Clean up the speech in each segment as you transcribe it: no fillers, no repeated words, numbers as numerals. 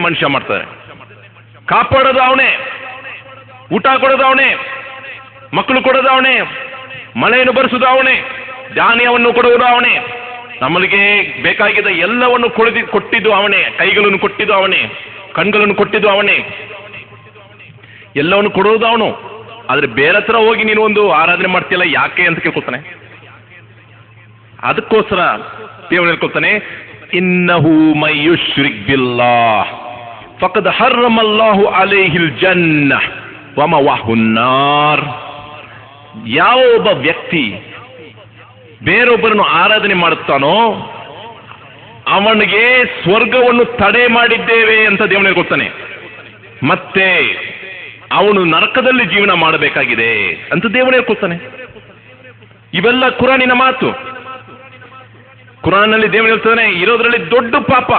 ಮನುಷ್ಯ ಮಾಡ್ತಾರೆ. ಕಾಪಾಡೋದು ಅವನೇ, ಊಟ ಕೊಡೋದು ಅವನೇ, ಮಕ್ಕಳು ಕೊಡೋದು ಅವನೇ, ಮಳೆಯನ್ನು ಬರೆಸೋದು ಅವನೇ, ಧಾನ್ಯವನ್ನು ಕೊಡುವುದು ಅವನೇ, ನಮಗೆ ಬೇಕಾಗಿದ್ದ ಎಲ್ಲವನ್ನು ಕೊಟ್ಟಿದ್ದು ಅವನೇ, ಕೈಗಳನ್ನು ಕೊಟ್ಟಿದ್ದು ಅವನೇ, ಕಣ್ಗಳನ್ನು ಕೊಟ್ಟಿದ್ದು ಅವನೇ, ಎಲ್ಲವನ್ನು ಕೊಡುವುದು ಅವನು. ಆದ್ರೆ ಬೇರೆ ಹತ್ರ ಹೋಗಿ ನೀನು ಒಂದು ಆರಾಧನೆ ಮಾಡ್ತೀಯಲ್ಲ ಯಾಕೆ ಅಂತ ಕೇಳ್ಕೊತಾನೆ. ಅದಕ್ಕೋಸ್ಕರ ದೇವನು ಹೇಳ್ಕೊತಾನೆ, ಇನ್ನಹು ಮೈ ಯುಶ್ರಿಕ್ ಬಿಲ್ಲಾಹ್ ಫಕದ್ ಹರ್ರಮಲ್ಲಾಹು ಅಲೈಹಿಲ್ ಜನ್ನಹ ವ ಮವಹುನ್ ನಾರ್. ಯಾವ ಒಬ್ಬ ವ್ಯಕ್ತಿ ಬೇರೊಬ್ಬರನ್ನು ಆರಾಧನೆ ಮಾಡುತ್ತಾನೋ ಅವನಿಗೆ ಸ್ವರ್ಗವನ್ನು ತಡೆ ಮಾಡಿದ್ದೇವೆ ಅಂತ ದೇವನು ಹೇಳ್ಕೊತಾನೆ. ಮತ್ತೆ ಅವನು ನರಕದಲ್ಲಿ ಜೀವನ ಮಾಡಬೇಕಾಗಿದೆ ಅಂತ ದೇವನು ಹೇಳ್ಕೊತಾನೆ. ಇವೆಲ್ಲ ಕುರಾನಿನ ಮಾತು. ಕುರಾನ್ನಲ್ಲಿ ದೇವನು ಹೇಳ್ತಾನೆ, ಇರೋದ್ರಲ್ಲಿ ದೊಡ್ಡ ಪಾಪ,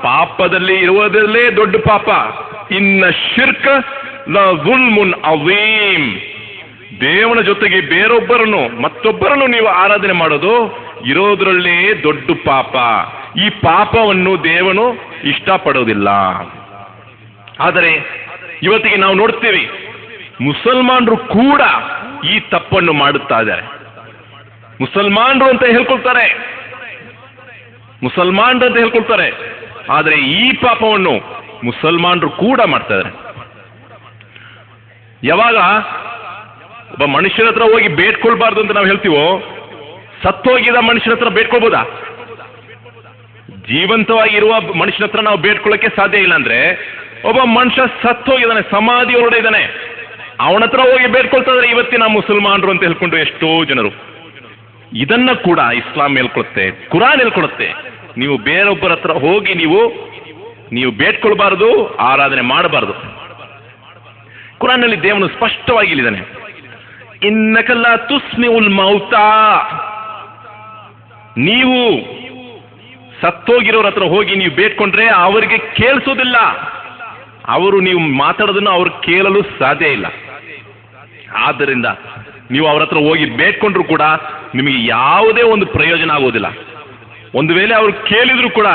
ಪಾಪದಲ್ಲಿ ಇರುವುದರಲ್ಲೇ ದೊಡ್ಡ ಪಾಪ, ಇನ್ನ ಶಿರ್ಕ ಲ ಜುಲ್ಮುನ್ ಅವೀಮ್. ದೇವನ ಜೊತೆಗೆ ಬೇರೊಬ್ಬರನ್ನು ಮತ್ತೊಬ್ಬರನ್ನು ನೀವು ಆರಾಧನೆ ಮಾಡೋದು ಇರೋದ್ರಲ್ಲೇ ದೊಡ್ಡ ಪಾಪ. ಈ ಪಾಪವನ್ನು ದೇವನು ಇಷ್ಟಪಡೋದಿಲ್ಲ. ಆದರೆ ಇವತ್ತಿಗೆ ನಾವು ನೋಡ್ತೀವಿ, ಮುಸಲ್ಮಾನರು ಕೂಡ ಈ ತಪ್ಪನ್ನು ಮಾಡುತ್ತಾ ಇದ್ದಾರೆ. ಮುಸಲ್ಮಾನರು ಅಂತ ಹೇಳ್ಕೊಳ್ತಾರೆ, ಮುಸಲ್ಮಾನರು ಅಂತ ಹೇಳ್ಕೊಳ್ತಾರೆ, ಆದರೆ ಈ ಪಾಪವನ್ನು ಮುಸಲ್ಮಾನರು ಕೂಡ ಮಾಡ್ತಾ ಇದ್ದಾರೆ. ಯಾವಾಗ ಒಬ್ಬ ಮನುಷ್ಯನ ಹತ್ರ ಹೋಗಿ ಬೇಡ್ಕೊಳ್ಬಾರ್ದು ಅಂತ ನಾವು ಹೇಳ್ತೀವೋ, ಸತ್ತೋಗಿದ ಮನುಷ್ಯನ ಹತ್ರ ಬೇಡ್ಕೊಳ್ಬೋದಾ? ಜೀವಂತವಾಗಿರುವ ಮನುಷ್ಯನ ಹತ್ರ ನಾವು ಬೇಡ್ಕೊಳ್ಳೋಕೆ ಸಾಧ್ಯ ಇಲ್ಲ. ಅಂದ್ರೆ ಒಬ್ಬ ಮನುಷ್ಯ ಸತ್ತೋಗಿದ್ದಾನೆ, ಸಮಾಧಿ ಹೊರಡೆ ಇದ್ದಾನೆ, ಅವನ ಹತ್ರ ಹೋಗಿ ಬೇಡ್ಕೊಳ್ತಾ ಇದ್ದಾರೆ ಇವತ್ತಿನ ಮುಸಲ್ಮಾನರು ಅಂತ ಹೇಳ್ಕೊಂಡು ಎಷ್ಟೋ ಜನರು. ಇದನ್ನ ಕೂಡ ಇಸ್ಲಾಂ ಹೇಳ್ಕೊಳುತ್ತೆ, ಕುರಾನ್ ಹೇಳ್ಕೊಳುತ್ತೆ. ನೀವು ಬೇರೊಬ್ಬರ ಹತ್ರ ಹೋಗಿ ನೀವು ಬೇಡ್ಕೊಳ್ಬಾರದು, ಆರಾಧನೆ ಮಾಡಬಾರದು. ಕುರಾನ್ನಲ್ಲಿ ದೇವನು ಸ್ಪಷ್ಟವಾಗಿ ಹೇಳಿದ್ದಾನೆ, ಇನ್ನಕ ಲಾ ತುಸ್ಮಿಉಲ್ ಮೌತಾ. ನೀವು ಸತ್ತೋಗಿರೋರ ಹತ್ರ ಹೋಗಿ ನೀವು ಬೇಡ್ಕೊಂಡ್ರೆ ಅವರಿಗೆ ಕೇಳಿಸೋದಿಲ್ಲ. ಅವರು ನೀವು ಮಾತಾಡೋದನ್ನು ಅವ್ರು ಕೇಳಲು ಸಾಧ್ಯ ಇಲ್ಲ. ಆದ್ದರಿಂದ ನೀವು ಅವ್ರ ಹತ್ರ ಹೋಗಿ ಬೇಡ್ಕೊಂಡ್ರು ಕೂಡ ನಿಮಗೆ ಯಾವುದೇ ಒಂದು ಪ್ರಯೋಜನ ಆಗೋದಿಲ್ಲ. ಒಂದು ವೇಳೆ ಅವ್ರು ಕೇಳಿದ್ರು ಕೂಡ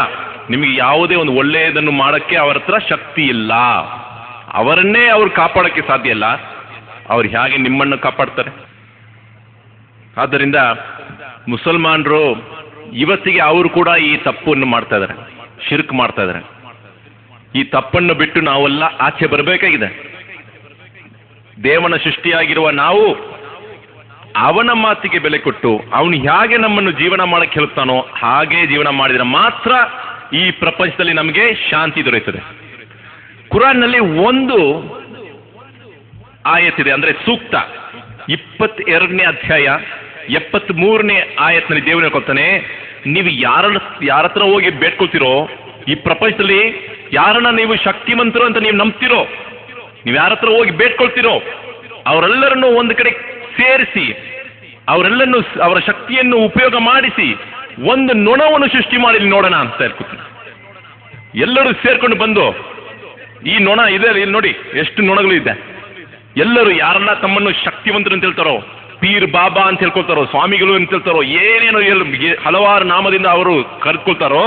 ನಿಮಗೆ ಯಾವುದೇ ಒಂದು ಒಳ್ಳೆಯದನ್ನು ಮಾಡೋಕ್ಕೆ ಅವರ ಹತ್ರ ಶಕ್ತಿ ಇಲ್ಲ. ಅವರನ್ನೇ ಅವ್ರು ಕಾಪಾಡೋಕ್ಕೆ ಸಾಧ್ಯ ಇಲ್ಲ. ಅವ್ರು ಹೇಗೆ ನಿಮ್ಮನ್ನು ಕಾಪಾಡ್ತಾರೆ? ಆದ್ದರಿಂದ ಮುಸಲ್ಮಾನರು ಇವತ್ತಿಗೆ ಅವರು ಕೂಡ ಈ ತಪ್ಪನ್ನು ಮಾಡ್ತಾ ಇದ್ದಾರೆ, ಶಿರ್ಕ್ ಮಾಡ್ತಾ ಇದ್ದಾರೆ. ಈ ತಪ್ಪನ್ನು ಬಿಟ್ಟು ನಾವೆಲ್ಲ ಆಚೆ ಬರಬೇಕಾಗಿದೆ. ದೇವನ ಸೃಷ್ಟಿಯಾಗಿರುವ ನಾವು ಅವನ ಮಾತಿಗೆ ಬೆಲೆ ಕೊಟ್ಟು ಅವನು ಹೇಗೆ ನಮ್ಮನ್ನು ಜೀವನ ಮಾಡಕ್ಕೆ ಹೇಳ್ತಾನೋ ಹಾಗೆ ಜೀವನ ಮಾಡಿದರೆ ಮಾತ್ರ ಈ ಪ್ರಪಂಚದಲ್ಲಿ ನಮಗೆ ಶಾಂತಿ ದೊರೆಯುತ್ತದೆ. ಕುರಾನ್ನಲ್ಲಿ ಒಂದು ಆಯತ್ತಿದೆ, ಅಂದ್ರೆ ಸೂಕ್ತ 22ನೇ ಅಧ್ಯಾಯ 73ನೇ ಆಯತ್ನಲ್ಲಿ ದೇವರು ಹೇಳ್ಕೊಳ್ತಾನೆ, ನೀವು ಯಾರ ಹತ್ರ ಹೋಗಿ ಬೇಡ್ಕೊಳ್ತಿರೋ, ಈ ಪ್ರಪಂಚದಲ್ಲಿ ಯಾರನ್ನ ನೀವು ಶಕ್ತಿವಂತರು ಅಂತ ನೀವು ನಂಬ್ತಿರೋ, ನೀವು ಯಾರ ಹತ್ರ ಹೋಗಿ ಬೇಡ್ಕೊಳ್ತಿರೋ ಅವರೆಲ್ಲರನ್ನು ಒಂದು ಕಡೆ ಸೇರಿಸಿ ಅವರೆಲ್ಲರನ್ನು ಅವರ ಶಕ್ತಿಯನ್ನು ಉಪಯೋಗ ಮಾಡಿಸಿ ಒಂದು ನೊಣವನ್ನು ಸೃಷ್ಟಿ ಮಾಡಿ ನೋಡೋಣ ಅಂತ ಹೇಳ್ಕೊತೀನಿ. ಎಲ್ಲರೂ ಸೇರ್ಕೊಂಡು ಬಂದು ಈ ನೊಣ ಇದೆ ಇಲ್ಲಿ ನೋಡಿ ಎಷ್ಟು ನೊಣಗಳು ಇದೆ, ಎಲ್ಲರೂ ಯಾರನ್ನ ತಮ್ಮನ್ನು ಶಕ್ತಿವಂತರು ಅಂತ ಹೇಳ್ತಾರೋ, ಪೀರ್ ಬಾಬಾ ಅಂತ ಹೇಳ್ಕೊಳ್ತಾರೋ, ಸ್ವಾಮಿಗಳು ಅಂತ ಹೇಳ್ತಾರೋ, ಏನೇನೋ ಹಲವಾರು ನಾಮದಿಂದ ಅವರು ಕರೆದುಕೊಳ್ತಾರೋ,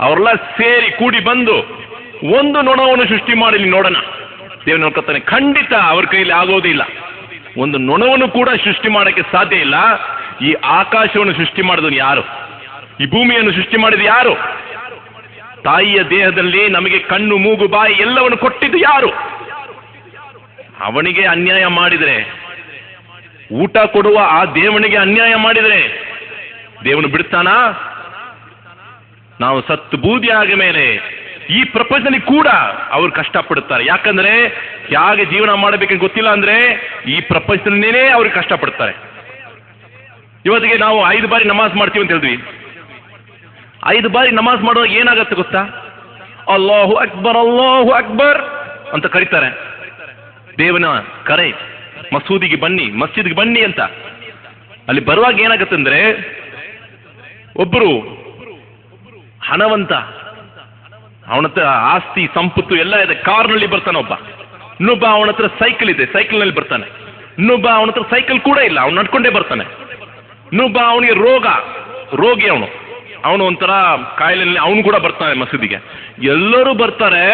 ಅವರೆಲ್ಲ ಸೇರಿ ಕೂಡಿ ಬಂದು ಒಂದು ನೊಣವನ್ನು ಸೃಷ್ಟಿ ಮಾಡಿ ನೋಡೋಣ. ದೇವನು ಹೇಳ್ಕೊತಾನೆ, ಖಂಡಿತ ಅವ್ರ ಕೈಲಿ ಆಗೋದಿಲ್ಲ. ಒಂದು ನೊಣವನ್ನು ಕೂಡ ಸೃಷ್ಟಿ ಮಾಡೋಕ್ಕೆ ಸಾಧ್ಯ ಇಲ್ಲ. ಈ ಆಕಾಶವನ್ನು ಸೃಷ್ಟಿ ಮಾಡಿದವನು ಯಾರು? ಈ ಭೂಮಿಯನ್ನು ಸೃಷ್ಟಿ ಮಾಡಿದ ಯಾರು? ತಾಯಿಯ ದೇಹದಲ್ಲಿ ನಮಗೆ ಕಣ್ಣು ಮೂಗು ಬಾಯಿ ಎಲ್ಲವನ್ನು ಕೊಟ್ಟಿದ್ದು ಯಾರು? ಅವನಿಗೆ ಅನ್ಯಾಯ ಮಾಡಿದರೆ, ಊಟ ಕೊಡುವ ಆ ದೇವನಿಗೆ ಅನ್ಯಾಯ ಮಾಡಿದರೆ ದೇವನು ಬಿಡ್ತಾನಾ? ನಾವು ಸತ್ತು ಬೂದಿ ಆಗ ಮೇಲೆ ಈ ಪ್ರಪಂಚದಲ್ಲಿ ಕೂಡ ಅವರು ಕಷ್ಟಪಡುತ್ತಾರೆ. ಯಾಕಂದ್ರೆ ಹೇಗೆ ಜೀವನ ಮಾಡಬೇಕಂತ ಗೊತ್ತಿಲ್ಲ ಅಂದ್ರೆ ಈ ಪ್ರಪಂಚದಲ್ಲೇನೇ ಅವ್ರಿಗೆ ಕಷ್ಟಪಡ್ತಾರೆ. ಇವತ್ತಿಗೆ ನಾವು 5 ಬಾರಿ ನಮಾಜ್ ಮಾಡ್ತೀವಿ ಅಂತ ಹೇಳಿದ್ವಿ. 5 ಬಾರಿ ನಮಾಜ್ ಮಾಡುವಾಗ ಏನಾಗತ್ತೆ ಗೊತ್ತಾ? ಅಲ್ಲಾಹು ಅಕ್ಬರ್ ಅಂತ ಕರೀತಾರೆ. ದೇವನ ಕರೆ, ಮಸೂದಿಗೆ ಬನ್ನಿ, ಮಸ್ಜಿದ್ಗೆ ಬನ್ನಿ ಅಂತ. ಅಲ್ಲಿ ಬರುವಾಗ ಏನಾಗತ್ತೆ ಅಂದ್ರೆ, ಒಬ್ಬರು ಹಣವಂತ, ಅವನ ಹತ್ರ ಆಸ್ತಿ ಸಂಪತ್ತು ಎಲ್ಲ ಇದೆ, ಕಾರ್ನಲ್ಲಿ ಬರ್ತಾನೆ ಒಬ್ಬ. ಇನ್ನೊಬ್ಬ ಅವನ ಹತ್ರ ಸೈಕಲ್ ಇದೆ, ಸೈಕಲ್ನಲ್ಲಿ ಬರ್ತಾನೆ. ಇನ್ನೊಬ್ಬ ಅವನ ಹತ್ರ ಸೈಕಲ್ ಕೂಡ ಇಲ್ಲ, ಅವನು ನಡ್ಕೊಂಡೇ ಬರ್ತಾನೆ. ಇನ್ನೊಬ್ಬ ಅವನಿಗೆ ರೋಗಿ, ಅವನು ಅವನು ಒಂಥರ ಕಾಯಿಲೆಯಲ್ಲಿ ಅವನು ಕೂಡ ಬರ್ತಾನೆ ಮಸೀದಿಗೆ. ಎಲ್ಲರೂ ಬರ್ತಾರೆ,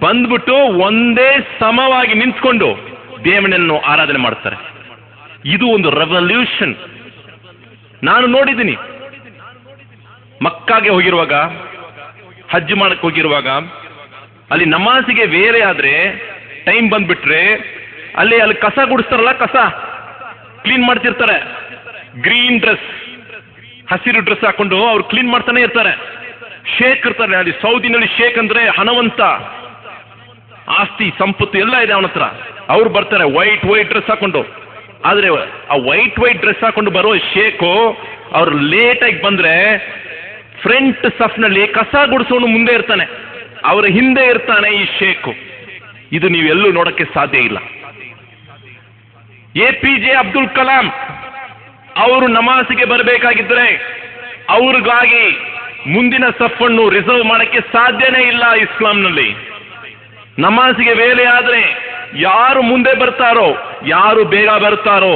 ಬಂದ್ಬಿಟ್ಟು ಒಂದೇ ಸಮವಾಗಿ ನಿಂತ್ಕೊಂಡು ದೇವನನ್ನು ಆರಾಧನೆ ಮಾಡ್ತಾರೆ. ಇದು ಒಂದು ರೆವಲ್ಯೂಷನ್. ನಾನು ನೋಡಿದ್ದೀನಿ. ಮಕ್ಕಾಗೆ ಹೋಗಿರುವಾಗ, ಹಜ್ ಮಾಡಕ್ಕೆ ಹೋಗಿರುವಾಗ, ಅಲ್ಲಿ ನಮಾಜಿಗೆ ಬೇರೆ ಆದ್ರೆ ಟೈಮ್ ಬಂದ್ಬಿಟ್ರೆ ಅಲ್ಲಿ ಕಸ ಗುಡಿಸ್ತಾರಲ್ಲ, ಕಸ ಕ್ಲೀನ್ ಮಾಡ್ತಿರ್ತಾರೆ. ಗ್ರೀನ್ ಡ್ರೆಸ್, ಹಸಿರು ಡ್ರೆಸ್ ಹಾಕೊಂಡು ಅವ್ರು ಕ್ಲೀನ್ ಮಾಡ್ತಾನೆ ಇರ್ತಾರೆ. ಶೇಖ್ ಇರ್ತಾರೆ ಅಲ್ಲಿ ಸೌದಿನಲ್ಲಿ. ಶೇಖ್ ಅಂದ್ರೆ ಹಣವಂತ, ಆಸ್ತಿ ಸಂಪತ್ತು ಎಲ್ಲ ಇದೆ ಅವನ ಹತ್ರ. ಅವ್ರು ಬರ್ತಾರೆ ವೈಟ್ ಡ್ರೆಸ್ ಹಾಕೊಂಡು. ಆದ್ರೆ ಆ ವೈಟ್ ಡ್ರೆಸ್ ಹಾಕೊಂಡು ಬರೋ ಶೇಖು ಅವ್ರು ಲೇಟಾಗಿ ಬಂದ್ರೆ ಫ್ರಂಟ್ ಸಫ್ನಲ್ಲಿ ಕಸ ಗುಡಿಸೋನು ಮುಂದೆ ಇರ್ತಾನೆ, ಅವರ ಹಿಂದೆ ಇರ್ತಾನೆ ಈ ಶೇಖು. ಇದು ನೀವೆಲ್ಲೂ ನೋಡಕ್ಕೆ ಸಾಧ್ಯ ಇಲ್ಲ. APJ ಅಬ್ದುಲ್ ಕಲಾಂ ಅವರು ನಮಾಜಿಗೆ ಬರಬೇಕಾಗಿದ್ರೆ ಅವ್ರಿಗಾಗಿ ಮುಂದಿನ ಸಫನ್ನು ರಿಸರ್ವ್ ಮಾಡಕ್ಕೆ ಸಾಧ್ಯನೇ ಇಲ್ಲ ಇಸ್ಲಾಂನಲ್ಲಿ. ನಮಾಜಿಗೆ ವೇಳೆ ಆದ್ರೆ ಯಾರು ಮುಂದೆ ಬರ್ತಾರೋ, ಯಾರು ಬೇಗ ಬರ್ತಾರೋ,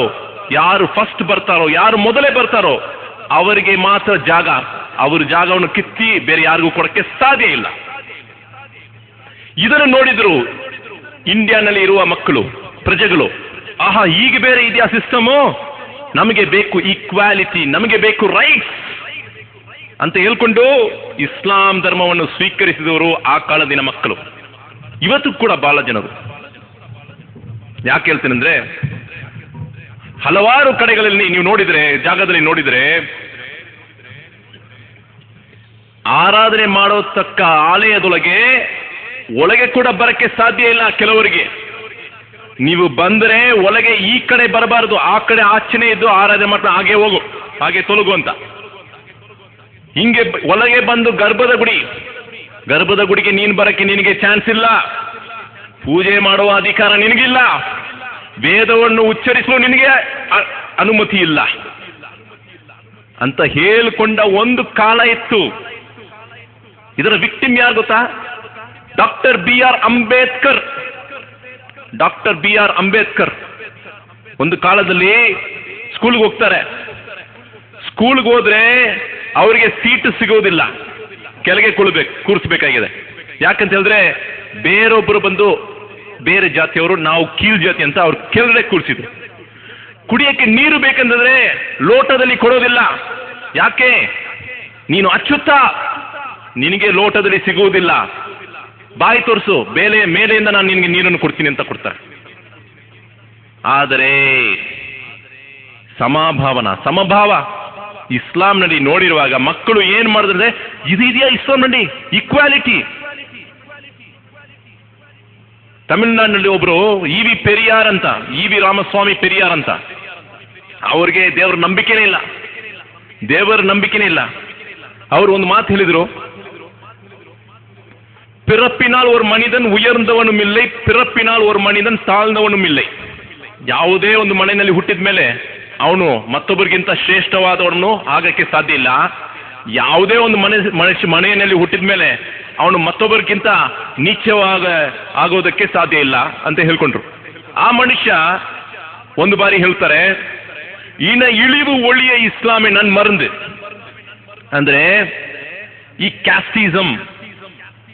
ಯಾರು ಫಸ್ಟ್ ಬರ್ತಾರೋ, ಯಾರು ಮೊದಲೇ ಬರ್ತಾರೋ ಅವರಿಗೆ ಮಾತ್ರ ಜಾಗ. ಅವ್ರ ಜಾಗವನ್ನು ಕಿತ್ತಿ ಬೇರೆ ಯಾರಿಗೂ ಕೊಡಕ್ಕೆ ಸಾಧ್ಯ ಇಲ್ಲ. ಇದನ್ನು ನೋಡಿದ್ರು ಇಂಡಿಯಾನಲ್ಲಿ ಇರುವ ಮಕ್ಕಳು, ಪ್ರಜೆಗಳು, ಆಹಾ ಈಗ ಬೇರೆ ಇದೆಯಾ ಸಿಸ್ಟಮು, ನಮಗೆ ಬೇಕು ಈಕ್ವಾಲಿಟಿ, ನಮಗೆ ಬೇಕು ರೈಟ್ಸ್ ಅಂತ ಹೇಳ್ಕೊಂಡು ಇಸ್ಲಾಂ ಧರ್ಮವನ್ನು ಸ್ವೀಕರಿಸಿದವರು ಆ ಕಾಲದಿನ ಮಕ್ಕಳು. ಇವತ್ತು ಕೂಡ ಬಹಳ ಜನರು. ಯಾಕೆ ಹೇಳ್ತೇನೆಂದ್ರೆ, ಹಲವಾರು ಕಡೆಗಳಲ್ಲಿ ನೀವು ನೋಡಿದ್ರೆ, ಜಾಗದಲ್ಲಿ ನೋಡಿದ್ರೆ, ಆರಾಧನೆ ಮಾಡತಕ್ಕ ಆಲಯದೊಳಗೆ ಒಳಗೆ ಕೂಡ ಬರಕ್ಕೆ ಸಾಧ್ಯ ಇಲ್ಲ ಕೆಲವರಿಗೆ. ನೀವು ಬಂದ್ರೆ ಒಳಗೆ ಈ ಕಡೆ ಬರಬಾರದು, ಆ ಕಡೆ ಆಚೆನೆ ಇದ್ದು ಆರಾಧನೆ ಮಾಡ್ತಾ ಹಾಗೆ ಹೋಗು, ಹಾಗೆ ತೊಲಗು ಅಂತ. ಹಿಂಗೆ ಒಳಗೆ ಬಂದು ಗರ್ಭದ ಗುಡಿಗೆ ನೀನು ಬರಕ್ಕೆ ನಿನಗೆ ಚಾನ್ಸ್ ಇಲ್ಲ. ಪೂಜೆ ಮಾಡುವ ಅಧಿಕಾರ ನಿನಗಿಲ್ಲ. ವೇದವನ್ನು ಉಚ್ಚರಿಸಲು ನಿನಗೆ ಅನುಮತಿ ಇಲ್ಲ ಅಂತ ಹೇಳಿಕೊಂಡ ಒಂದು ಕಾಲ ಇತ್ತು. ಇದರ ವಿಕ್ಟಿಮ್ ಯಾರು ಗೊತ್ತಾ? ಡಾಕ್ಟರ್ ಬಿ ಆರ್ ಅಂಬೇಡ್ಕರ್ ಒಂದು ಕಾಲದಲ್ಲಿ ಸ್ಕೂಲ್ಗೆ ಹೋಗ್ತಾರೆ. ಸ್ಕೂಲ್ಗೆ ಹೋದ್ರೆ ಅವರಿಗೆ ಸೀಟ್ ಸಿಗೋದಿಲ್ಲ, ಕೆಳಗೆ ಕೂರಿಸ್ಬೇಕಾಗಿದೆ. ಯಾಕಂತ ಹೇಳಿದ್ರೆ ಬೇರೊಬ್ಬರು ಬಂದು, ಬೇರೆ ಜಾತಿಯವರು, ನಾವು ಕೀಳ್ ಜಾತಿ ಅಂತ ಅವ್ರು ಕೆಳಗಡೆ ಕೂರಿಸಿದ್ರು. ಕುಡಿಯಕ್ಕೆ ನೀರು ಬೇಕಂತಂದ್ರೆ ಲೋಟದಲ್ಲಿ ಕೊಡೋದಿಲ್ಲ. ಯಾಕೆ? ನೀನು ಅಚ್ಚುತ್ತ, ನಿನಗೆ ಲೋಟದಲ್ಲಿ ಸಿಗುವುದಿಲ್ಲ, ಬಾಯಿ ತೋರಿಸು, ಮೇಲೆಯಿಂದ ನಾನು ನಿನಗೆ ನೀರನ್ನು ಕೊಡ್ತೀನಿ ಅಂತ ಕೊಡ್ತಾರೆ. ಆದರೆ ಸಮಭಾವ ಇಸ್ಲಾಂನಲ್ಲಿ ನೋಡಿರುವಾಗ ಮಕ್ಕಳು ಏನ್ ಮಾಡಿದ್ರೆ, ಇದು ಇದೆಯಾ ಇಸ್ಲಾಂನಲ್ಲಿ ಈಕ್ವಾಲಿಟಿ? ತಮಿಳುನಾಡಿನಲ್ಲಿ ಒಬ್ರು ಇ ವಿ ರಾಮಸ್ವಾಮಿ ಪೆರಿಯಾರ್ ಅಂತ, ಅವ್ರಿಗೆ ದೇವರ ನಂಬಿಕೆನೇ ಇಲ್ಲ. ಅವರು ಒಂದು ಮಾತು ಹೇಳಿದ್ರು, பிறப்பினால் ஒரு மனிதன் உயர்ந்தவனும் இல்லை, பிறப்பினால் ஒரு மனிதன் ತಾಳ್ದವனும் இல்லை. ಯಾವುದೇ ಒಂದು ಮನೆಯಲ್ಲಿ ಹುಟ್ಟಿದ ಮೇಲೆ ಅವನು ಮತ್ತೊಬ್ಬರಿಗಿಂತ ಶ್ರೇಷ್ಠವಾದವನು ಆಗಕ್ಕೆ ಸಾಧ್ಯ ಇಲ್ಲ. ಯಾವುದೇ ಒಂದು ಮನೆಯಲ್ಲಿ ಹುಟ್ಟಿದ ಮೇಲೆ ಅವನು ಮತ್ತೊಬ್ಬರಿಗಿಂತ ಆಗೋದಕ್ಕೆ ಸಾಧ್ಯ ಇಲ್ಲ ಅಂತ ಹೇಳ್ಕೊಂಡ್ರು. ಆ ಮನುಷ್ಯ ಒಂದು ಬಾರಿ ಹೇಳ್ತಾರೆ, ಇನ್ನ ಇಳಿವು ಒಳಿಯ ಇಸ್ಲಾಮೇ ನನ್ ಮರಂದು. ಅಂದ್ರೆ ಈ ಕ್ಯಾಸ್ಟಿಸಮ್,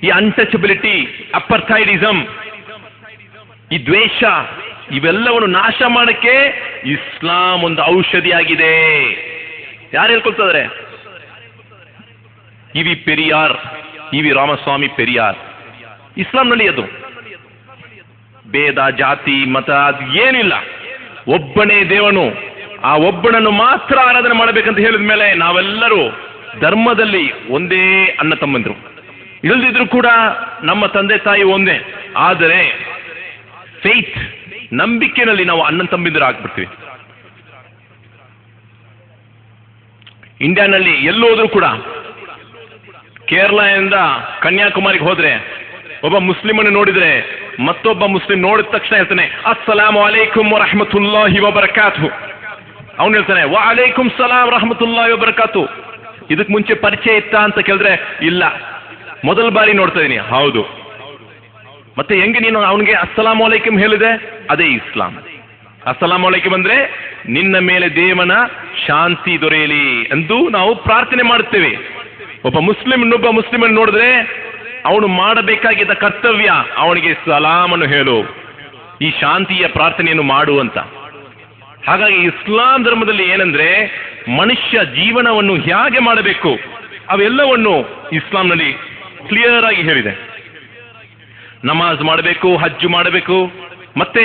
ಈ ಅನ್ಟಚಬಿಲಿಟಿ, ಅಪರ್ಥೈಡಿಸಮ್, ಈ ದ್ವೇಷ, ಇವೆಲ್ಲವನ್ನು ನಾಶ ಮಾಡಕ್ಕೆ ಇಸ್ಲಾಂ ಒಂದು ಔಷಧಿಯಾಗಿದೆ. ಯಾರು ಹೇಳ್ಕೊಳ್ತಿದ್ದಾರೆ? E V Ramaswami Periyar. ಇಸ್ಲಾಂನಲ್ಲಿ ಅದು ಭೇದ, ಜಾತಿ, ಮತ ಅದು ಏನಿಲ್ಲ. ಒಬ್ಬನೇ ದೇವನು, ಆ ಒಬ್ಬನನ್ನು ಮಾತ್ರ ಆರಾಧನೆ ಮಾಡಬೇಕಂತ ಹೇಳಿದ ಮೇಲೆ ನಾವೆಲ್ಲರೂ ಧರ್ಮದಲ್ಲಿ ಒಂದೇ ಅಣ್ಣ ತಮ್ಮಂದ್ರು. ಇಲ್ಲದಿದ್ರು ಕೂಡ ನಮ್ಮ ತಂದೆ ತಾಯಿ ಒಂದೇ. ಆದರೆ ಫೇತ್, ನಂಬಿಕೆನಲ್ಲಿ ನಾವು ಅಣ್ಣ ತಮ್ಮಿದ್ರು ಆಗ್ಬಿಡ್ತೀವಿ. ಇಂಡಿಯಾನಲ್ಲಿ ಎಲ್ಲೋದ್ರೂ ಕೂಡ, ಕೇರಳದಿಂದ ಕನ್ಯಾಕುಮಾರಿಗೆ ಹೋದ್ರೆ ಒಬ್ಬ ಮುಸ್ಲಿಮನ್ನು ನೋಡಿದ್ರೆ ಮತ್ತೊಬ್ಬ ಮುಸ್ಲಿಂ ನೋಡಿದ ತಕ್ಷಣ ಹೇಳ್ತಾನೆ, ಅಸ್ಸಲಾಮು ಅಲೈಕುಂ ವರಹಮತುಲ್ಲಾಹಿ ವಬರಕಾತು. ಅವನು ಹೇಳ್ತಾನೆ, ವ ಅಲೈಕುಂ ಸಲಾಂ ರಹಮತುಲ್ಲಾಹಿ ವಬರಕಾತು. ಇದಕ್ಕೆ ಮುಂಚೆ ಪರಿಚಯ ಇತ್ತಾ ಅಂತ ಕೇಳಿದ್ರೆ ಇಲ್ಲ, ಮೊದಲ ಬಾರಿ ನೋಡ್ತಾ ಇದೀನಿ. ಹೌದು, ಮತ್ತೆ ಹೆಂಗೆ ನೀನು ಅವನಿಗೆ ಅಸ್ಸಲಾಮು ಅಲೈಕುಂ ಹೇಳಿದೆ? ಅದೇ ಇಸ್ಲಾಂ. ಅಸ್ಸಲಾಮು ಅಲೈಕುಂ ಬಂದ್ರೆ ನಿನ್ನ ಮೇಲೆ ದೇವನ ಶಾಂತಿ ದೊರೆಯಲಿ ಎಂದು ನಾವು ಪ್ರಾರ್ಥನೆ ಮಾಡುತ್ತೇವೆ. ಒಬ್ಬ ಇನ್ನೊಬ್ಬ ಮುಸ್ಲಿಮನ್ನು ನೋಡಿದ್ರೆ ಅವನು ಮಾಡಬೇಕಾಗಿದ್ದ ಕರ್ತವ್ಯ ಅವನಿಗೆ ಸಲಾಮನ್ನು ಹೇಳು, ಈ ಶಾಂತಿಯ ಪ್ರಾರ್ಥನೆಯನ್ನು ಮಾಡು ಅಂತ. ಹಾಗಾಗಿ ಇಸ್ಲಾಂ ಧರ್ಮದಲ್ಲಿ ಏನಂದ್ರೆ ಮನುಷ್ಯ ಜೀವನವನ್ನು ಹೇಗೆ ಮಾಡಬೇಕು ಅವೆಲ್ಲವನ್ನು ಇಸ್ಲಾಂನಲ್ಲಿ ಕ್ಲಿಯರ್ ಆಗಿ ಹೇಳಿದೆ. ನಮಾಜ್ ಮಾಡಬೇಕು, ಹಜ್ಜು ಮಾಡಬೇಕು, ಮತ್ತೆ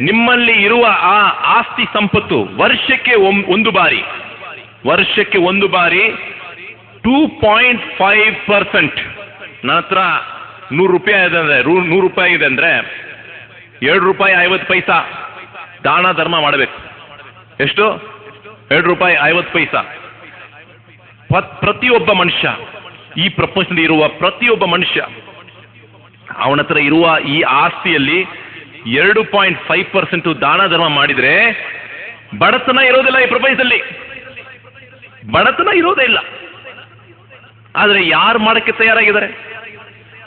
ನಿಮ್ಮಲ್ಲಿ ಇರುವ ಆ ಆಸ್ತಿ ಸಂಪತ್ತು ವರ್ಷಕ್ಕೆ ಒಂದು ಬಾರಿ 2.5%. ನನ್ನ ಹತ್ರ 100 ರೂಪಾಯಿ ಇದೆ ಅಂದ್ರೆ 100 ರೂಪಾಯಿ ಇದೆ ಅಂದ್ರೆ 2 ರೂಪಾಯಿ 50 ಪೈಸಾ ದಾನ ಧರ್ಮ ಮಾಡಬೇಕು. ಎಷ್ಟು? 2 ರೂಪಾಯಿ 50 ಪೈಸಾ. ಪ್ರತಿಯೊಬ್ಬ ಮನುಷ್ಯ, ಈ ಪ್ರಪಂಚದಲ್ಲಿ ಇರುವ ಪ್ರತಿಯೊಬ್ಬ ಮನುಷ್ಯ ಅವನ ಹತ್ರ ಇರುವ ಈ ಆಸ್ತಿಯಲ್ಲಿ 2.5% ದಾನ ಧರ್ಮ ಮಾಡಿದ್ರೆ ಬಡತನ ಇರೋದಿಲ್ಲ. ಈ ಪ್ರಪಂಚದಲ್ಲಿ ಬಡತನ ಇರೋದೇ ಇಲ್ಲ. ಆದರೆ ಯಾರು ಮಾಡಕ್ಕೆ ತಯಾರಾಗಿದ್ದಾರೆ?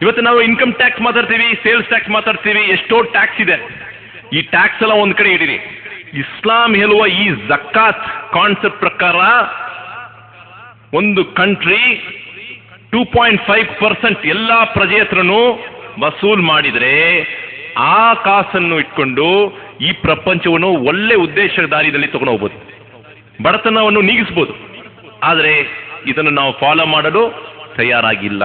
ಇವತ್ತು ನಾವು ಇನ್ಕಮ್ ಟ್ಯಾಕ್ಸ್ ಮಾತಾಡ್ತೀವಿ, ಸೇಲ್ಸ್ ಟ್ಯಾಕ್ಸ್ ಮಾತಾಡ್ತೀವಿ, ಎಷ್ಟೋ ಟ್ಯಾಕ್ಸ್ ಇದೆ. ಈ ಟ್ಯಾಕ್ಸ್ ಎಲ್ಲ ಒಂದ್ ಕಡೆ ಇಡಿರಿ. ಇಸ್ಲಾಂ ಹೇಳುವ ಈ ಜಕಾತ್ ಕಾನ್ಸೆಪ್ಟ್ ಪ್ರಕಾರ ಒಂದು ಕಂಟ್ರಿ 2.5% ಎಲ್ಲಾ ಪ್ರಜೆ ಹತ್ರನೂ ವಸೂಲ್ ಮಾಡಿದ್ರೆ ಆ ಕಾಸನ್ನು ಇಟ್ಕೊಂಡು ಈ ಪ್ರಪಂಚವನ್ನು ಒಳ್ಳೆ ಉದ್ದೇಶದ ದಾರಿಯಲ್ಲಿ ತಗೊಂಡು ಹೋಗ್ಬೋದು, ಬಡತನವನ್ನು ನೀಗಿಸ್ಬೋದು. ಆದರೆ ಇದನ್ನು ನಾವು ಫಾಲೋ ಮಾಡಲು ತಯಾರಾಗಿಲ್ಲ.